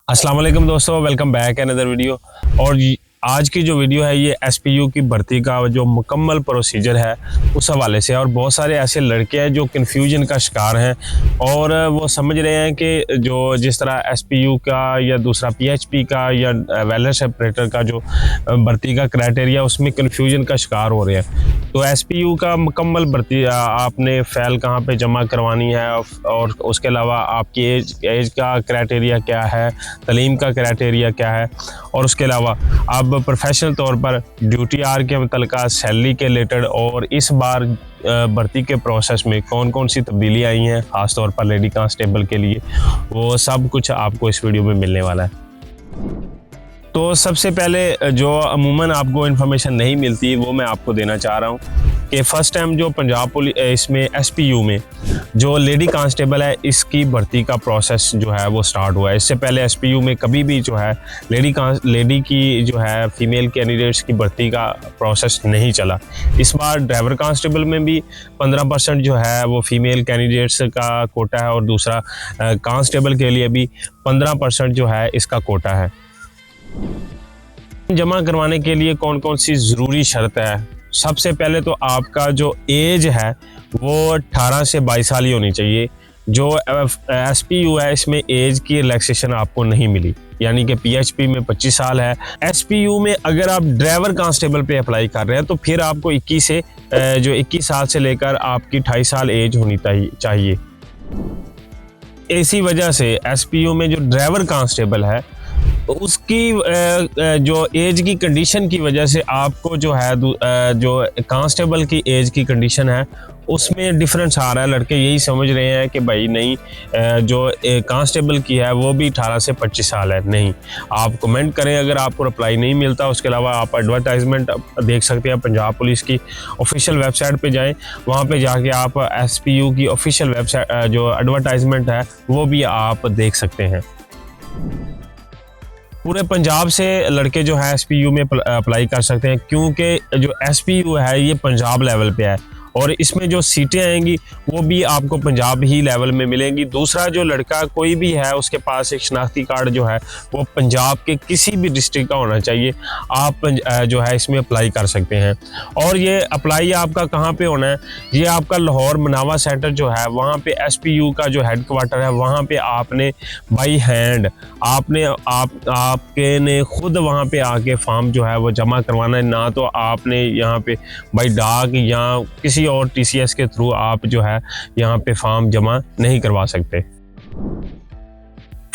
अस्सलाम वालेकुम दोस्तों, वेलकम बैक अनदर वीडियो। और आज की जो वीडियो है ये एसपीयू की भर्ती का जो मुकम्मल प्रोसीजर है उस हवाले से। और बहुत सारे ऐसे लड़के हैं जो कन्फ्यूजन का शिकार हैं और वो समझ रहे हैं कि जो जिस तरह एसपीयू का या दूसरा पीएचपी का या वेलनेस ऑपरेटर का जो भर्ती का क्राइटेरिया उसमें कन्फ्यूजन का शिकार हो रहे हैं। तो एसपीयू का मुकम्मल भर्ती आपने फ़ाइल कहाँ पे जमा करवानी है और उसके अलावा आपकी एज का क्राइटेरिया क्या है, तलीम का क्राइटेरिया क्या है, और उसके अलावा आप प्रोफेशनल तौर पर ड्यूटी आर के मुतल्लिका सैलरी के रिलेटेड और इस बार भर्ती के प्रोसेस में कौन कौन सी तब्दीली आई हैं ख़ास तौर पर लेडी कांस्टेबल के लिए, वो सब कुछ आपको इस वीडियो में मिलने वाला है। तो सबसे पहले जो अमूमन आपको इन्फॉर्मेशन नहीं मिलती वो मैं आपको देना चाह रहा हूँ कि फ़र्स्ट टाइम जो पंजाब पुलिस इसमें एसपीयू में जो लेडी कांस्टेबल है इसकी भर्ती का प्रोसेस जो है वो स्टार्ट हुआ है। इससे पहले एसपीयू में कभी भी जो है लेडी की जो है फीमेल कैंडिडेट्स की भर्ती का प्रोसेस नहीं चला। इस बार ड्राइवर कांस्टेबल में भी 15% जो है वो फीमेल कैंडिडेट्स का कोटा है और दूसरा कांस्टेबल के लिए भी 15% जो है इसका कोटा है। जमा करवाने के लिए कौन कौन सी ज़रूरी शर्त है? सबसे पहले तो आपका जो एज है वो 18 से 22 साल ही होनी चाहिए। जो एसपीयू है इसमें एज की रिलैक्सेशन आपको नहीं मिली, यानी कि पीएचपी में 25 साल है। एसपीयू में अगर आप ड्राइवर कांस्टेबल पे अप्लाई कर रहे हैं तो फिर आपको 21 साल से लेकर आपकी 28 साल एज होनी चाहिए। इसी वजह से एसपीयू में जो ड्राइवर कांस्टेबल है उसकी जो एज की कंडीशन की वजह से आपको जो है जो कांस्टेबल की एज की कंडीशन है उसमें डिफरेंस आ रहा है। लड़के यही समझ रहे हैं कि भाई नहीं, जो कांस्टेबल की है वो भी 18 से 25 साल है। नहीं, आप कमेंट करें अगर आपको रिप्लाई नहीं मिलता। उसके अलावा आप एडवर्टाइजमेंट देख सकते हैं पंजाब पुलिस की ऑफिशियल वेबसाइट पे जाएं, वहाँ पे जाके आप एसपीयू की ऑफिशियल वेबसाइट जो एडवर्टाइजमेंट है वो भी आप देख सकते हैं। पूरे पंजाब से लड़के जो है एसपीयू में अप्लाई कर सकते हैं क्योंकि जो एसपीयू है ये पंजाब लेवल पे है और इसमें जो सीटें आएंगी वो भी आपको पंजाब ही लेवल में मिलेंगी। दूसरा, जो लड़का कोई भी है उसके पास एक शनाख्ती कार्ड जो है वो पंजाब के किसी भी डिस्ट्रिक्ट का होना चाहिए। आप जो है इसमें अप्लाई कर सकते हैं। और ये अप्लाई आपका कहाँ पे होना है? ये आपका लाहौर मनावा सेंटर जो है वहाँ पे एसपीयू का जो हेड क्वार्टर है वहाँ पे आपने बाई हैंड आपके ने खुद वहाँ पे आके फॉर्म जो है वो जमा करवाना है। ना तो आपने यहाँ पे बाई डाक या किसी और टीसीएस के थ्रू आप जो है यहाँ पे फॉर्म जमा नहीं करवा सकते।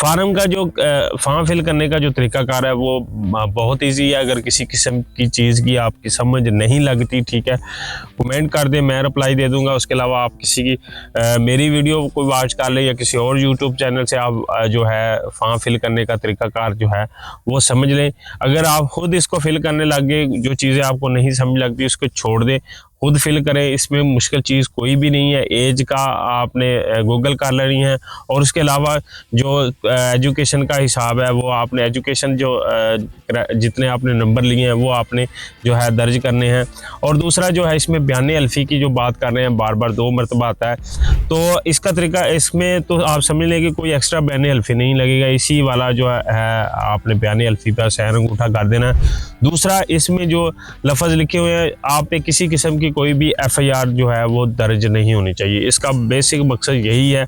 फार्म का जो फॉर्म फिल करने का जो तरीकाकार है वो बहुत इजी है। अगर किसी किस्म की चीज़ की आपकी समझ नहीं लगती, ठीक है, कमेंट कर दें, मैं रिप्लाई दे दूंगा। उसके अलावा आप किसी की मेरी वीडियो को वॉच कर ले या किसी और यूट्यूब चैनल से आप जो है फॉर्म फिल करने का तरीकाकार जो है वो समझ लें। अगर आप खुद इसको फिल करने लग गए, जो चीज़ें आपको नहीं समझ लगती उसको छोड़ दें, खुद फिल करें। इसमें मुश्किल चीज़ कोई भी नहीं है। एज का आपने गूगल कर लेनी है और उसके अलावा जो एजुकेशन का हिसाब है वो आपने एजुकेशन जो जितने आपने नंबर लिए हैं वो आपने जो है दर्ज करने हैं। और दूसरा जो है इसमें बयाने अल्फ़ी की जो बात कर रहे हैं बार बार 2 मरतबा आता है, तो इसका तरीका इसमें तो आप समझ लें कि कोई एक्स्ट्रा बयाने अल्फ़ी नहीं लगेगा। इसी वाला जो है आपने बयाने अल्फ़ी पर सैन अंगूठा कर देना है। दूसरा, इसमें जो लफ्ज़ लिखे हुए हैं आप पे किसी किस्म की कोई भी एफआईआर जो है वो दर्ज नहीं होनी चाहिए। इसका बेसिक मकसद यही है।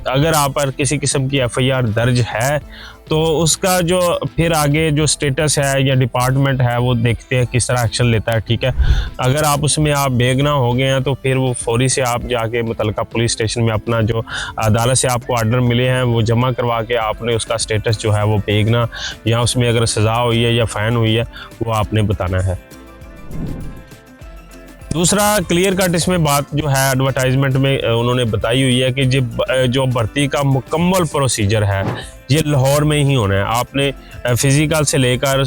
अगर आप पर किसी किस्म की एफआईआर दर्ज है तो उसका जो फिर आगे जो स्टेटस है या डिपार्टमेंट है वो देखते हैं किस तरह एक्शन लेता है, ठीक है। अगर आप उसमें आप बेगुनाह हो गए हैं तो फिर वो फौरी से आप जाके मुतल्लिका पुलिस स्टेशन में अपना जो अदालत से आपको आर्डर मिले हैं वो जमा करवा के आपने उसका स्टेटस जो है वो बेगुनाह या उसमें अगर सज़ा हुई है या फ़ाइन हुई है वो आपने बताना है। दूसरा, क्लियर कट इसमें बात जो है एडवर्टाइजमेंट में उन्होंने बताई हुई है कि जो भर्ती का मुकम्मल प्रोसीजर है ये लाहौर में ही होना है। आपने फिज़िकल से लेकर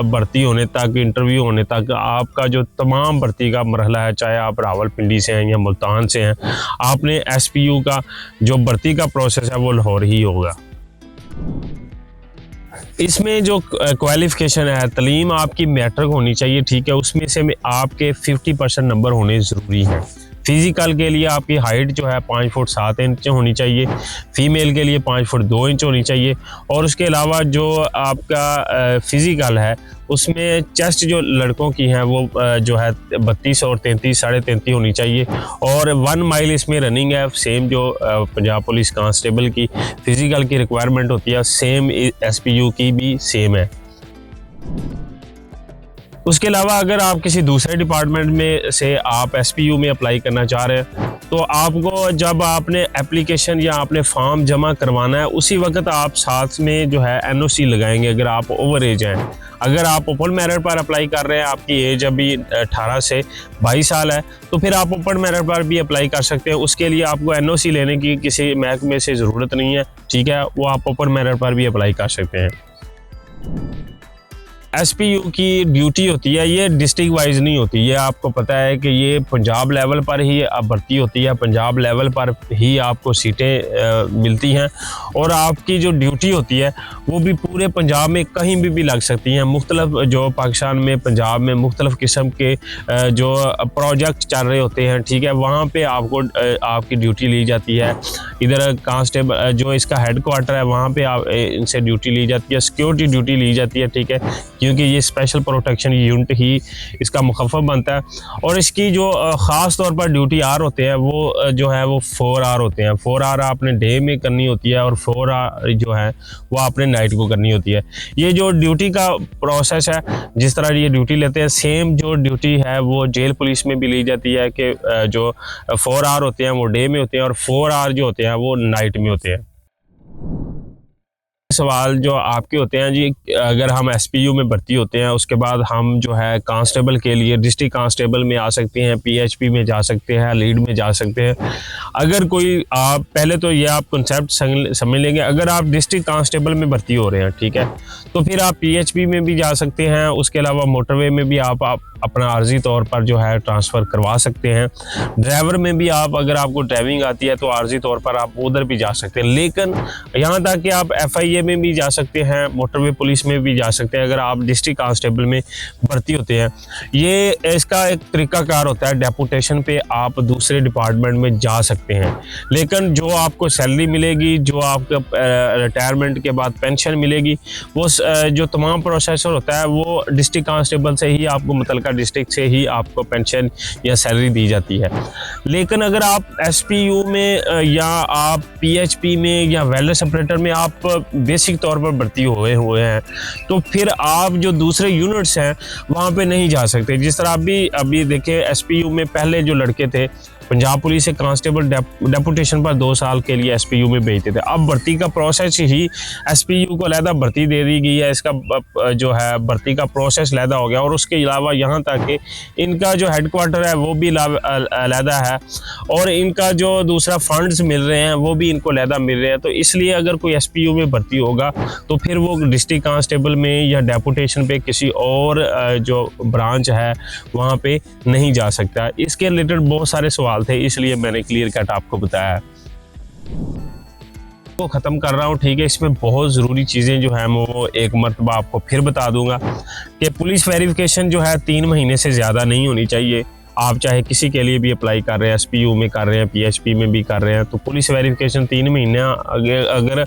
भर्ती होने तक, इंटरव्यू होने तक आपका जो तमाम भर्ती का मरहला है, चाहे आप रावलपिंडी से हैं या मुल्तान से हैं, आपने एसपीयू का जो भर्ती का प्रोसेस है वो लाहौर ही होगा। इसमें जो क्वालिफ़िकेशन है, तलीम आपकी मैट्रिक होनी चाहिए, ठीक है। उसमें से आपके 50% नंबर होने ज़रूरी हैं। फिजिकल के लिए आपकी हाइट जो है 5 फुट 7 इंच होनी चाहिए, फीमेल के लिए 5 फुट 2 इंच होनी चाहिए। और उसके अलावा जो आपका फिजिकल है उसमें चेस्ट जो लड़कों की हैं वो जो है 32 और 33 साढ़े 33 होनी चाहिए। और 1 माइल इसमें रनिंग है, सेम जो पंजाब पुलिस कांस्टेबल की फिजिकल की रिक्वायरमेंट होती है सेम SPU की भी सेम है। उसके अलावा अगर आप किसी दूसरे डिपार्टमेंट में से आप SPU में अप्लाई करना चाह रहे हैं तो आपको जब आपने एप्लीकेशन या आपने फॉर्म जमा करवाना है उसी वक्त आप साथ में जो है NOC लगाएंगे अगर आप ओवर एज हैं। अगर आप ओपन मेरिट पर अप्लाई कर रहे हैं, आपकी एज अभी 18 से 22 साल है, तो फिर आप ओपन मेरिट पर भी अप्लाई कर सकते हैं। उसके लिए आपको NOC लेने की किसी महकमे से ज़रूरत नहीं है, ठीक है, वो आप ओपन मेरिट पर भी अप्लाई कर सकते हैं। SPU की ड्यूटी होती है ये डिस्ट्रिक्ट वाइज नहीं होती, ये आपको पता है कि ये पंजाब लेवल पर ही भर्ती होती है, पंजाब लेवल पर ही आपको सीटें मिलती हैं। और आपकी जो ड्यूटी होती है वो भी पूरे पंजाब में कहीं भी लग सकती हैं। मुख्तलिफ जो पाकिस्तान में पंजाब में मुख्तलिफ किस्म के जो प्रोजेक्ट चल रहे होते हैं, ठीक है, वहाँ पे आपको आपकी ड्यूटी ली जाती है। इधर कांस्टेबल जो इसका हेड क्वार्टर है वहाँ पे आप इनसे ड्यूटी ली जाती है, सिक्योरिटी ड्यूटी ली जाती है, ठीक है, क्योंकि ये स्पेशल प्रोटेक्शन यूनिट ही इसका मुखफ़फ़ बनता है। और इसकी जो ख़ास तौर पर ड्यूटी आर होते हैं वो जो है वो 4 आर होते हैं। 4 आर आपने डे में करनी होती है और 4 आर जो है वो आपने नाइट को करनी होती है। ये जो ड्यूटी का प्रोसेस है, जिस तरह ये ड्यूटी लेते हैं, सेम जो ड्यूटी है वो जेल पुलिस में भी ली जाती है कि जो 4 आर होते हैं वो डे में होते हैं और 4 आर जो होते हैं वो नाइट में होते हैं। सवाल जो आपके होते हैं जी, अगर हम SPU में भर्ती होते हैं उसके बाद हम जो है कांस्टेबल के लिए डिस्ट्रिक्ट कांस्टेबल में आ सकते हैं, PHP में जा सकते हैं, लीड में जा सकते हैं। अगर कोई आप पहले तो ये आप कंसेप्ट समझ लेंगे, अगर आप डिस्ट्रिक्ट कांस्टेबल में भर्ती हो रहे हैं, ठीक है, तो फिर आप PHP में भी जा सकते हैं। उसके अलावा मोटरवे में भी आप अपना आर्जी तौर पर जो है ट्रांसफ़र करवा सकते हैं। ड्राइवर में भी आप अगर आपको ड्राइविंग आती है तो आर्जी तौर पर आप उधर भी जा सकते हैं। लेकिन यहाँ तक कि आप FIA में भी जा सकते हैं, मोटरवे पुलिस में भी जा सकते हैं अगर आप डिस्ट्रिक्ट कांस्टेबल में भर्ती होते हैं। ये इसका एक तरीक़ाकार होता है, डेपुटेशन पे आप दूसरे डिपार्टमेंट में जा सकते हैं। लेकिन जो आपको सैलरी मिलेगी, जो आपका रिटायरमेंट के बाद पेंशन मिलेगी, वो जो तमाम प्रोसेसर होता है वो डिस्ट्रिक्ट कांस्टेबल से ही आपको मुतल्लिका डिस्ट्रिक्ट से ही आपको पेंशन या सैलरी दी जाती है। लेकिन अगर आप SPU में या आप PHP में या वेलनेस ऑपरेटर में आप बेसिक तौर पर भर्ती हुए हैं तो फिर आप जो दूसरे यूनिट्स हैं वहाँ पे नहीं जा सकते। जिस तरह अभी देखिए SPU में पहले जो लड़के थे पंजाब पुलिस से कांस्टेबल डेपुटेशन पर 2 साल के लिए SPU में भेजते थे। अब भर्ती का प्रोसेस ही SPU को अलहदा भर्ती दे दी गई है, इसका जो है भर्ती का प्रोसेस अलहदा हो गया। और उसके अलावा यहाँ तक कि इनका जो हेड क्वार्टर है वो भी अलहदा है और इनका जो दूसरा फंड्स मिल रहे हैं वो भी इनको अलहदा मिल रहे हैं। तो इसलिए अगर कोई SPU में भर्ती होगा तो फिर वो डिस्ट्रिक्ट कांस्टेबल में या डेपुटेशन पे किसी और जो ब्रांच है वहाँ पे नहीं जा सकता। इसके रिलेटेड बहुत सारे सवाल थे, इसलिए मैंने क्लियर कट आपको बताया। तो ख़त्म कर रहा हूँ, ठीक है। इसमें बहुत ज़रूरी चीज़ें जो हैं वो एक मरतबा आपको फिर बता दूंगा कि पुलिस वेरिफिकेशन जो है 3 महीने से ज़्यादा नहीं होनी चाहिए। आप चाहे किसी के लिए भी अप्लाई कर रहे हैं, SPU में कर रहे हैं, PHP में भी कर रहे हैं, तो पुलिस वेरिफिकेशन 3 महीने अगर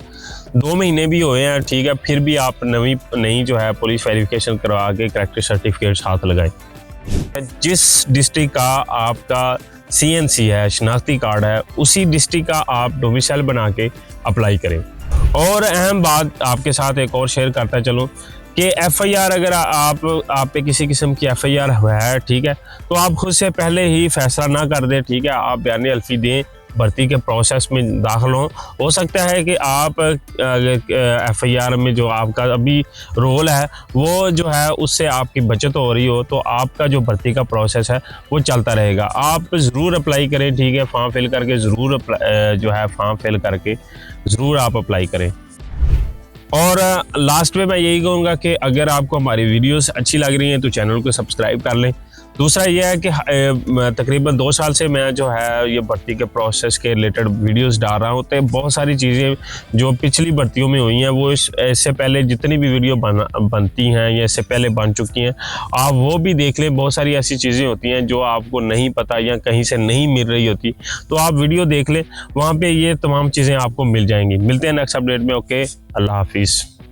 2 महीने भी हुए हैं, ठीक है, फिर भी आप नई जो है पुलिस वेरिफिकेशन करवा के करैक्टर सर्टिफिकेट हाथ लगाएं। जिस डिस्ट्रिक्ट का आपका CNC है, शनाख्ती कार्ड है, उसी डिस्ट्रिक्ट का आप डोमिसाइल बना के अप्लाई करें। और अहम बात आपके साथ एक और शेयर करता चलूँ कि FIR अगर आप पे किसी किस्म की FIR है, ठीक है, तो आप खुद से पहले ही फैसला ना कर दें, ठीक है, आप बयान अल्फी दें, भर्ती के प्रोसेस में दाखिल हो सकता है कि आप FIR में जो आपका अभी रोल है वो जो है उससे आपकी बचत हो रही हो, तो आपका जो भर्ती का प्रोसेस है वो चलता रहेगा। आप ज़रूर अप्लाई करें, ठीक है, फॉर्म फिल करके ज़रूर जो है फॉर्म फिल करके ज़रूर आप अप्लाई करें। और लास्ट में मैं यही कहूँगा कि अगर आपको हमारी वीडियोस अच्छी लग रही हैं तो चैनल को सब्सक्राइब कर लें दूसरा ये है कि तकरीबन 2 साल से मैं जो है ये भर्ती के प्रोसेस के रिलेटेड वीडियोस डाल रहा हूँ। तो बहुत सारी चीज़ें जो पिछली भर्तियों में हुई हैं वो इससे पहले जितनी भी वीडियो बनती हैं या इससे पहले बन चुकी हैं, आप वो भी देख लें। बहुत सारी ऐसी चीज़ें होती हैं जो आपको नहीं पता या कहीं से नहीं मिल रही होती, तो आप वीडियो देख लें, वहाँ पर ये तमाम चीज़ें आपको मिल जाएंगी। मिलते हैं नेक्स्ट अपडेट में। ओके, अल्लाह हाफिज़।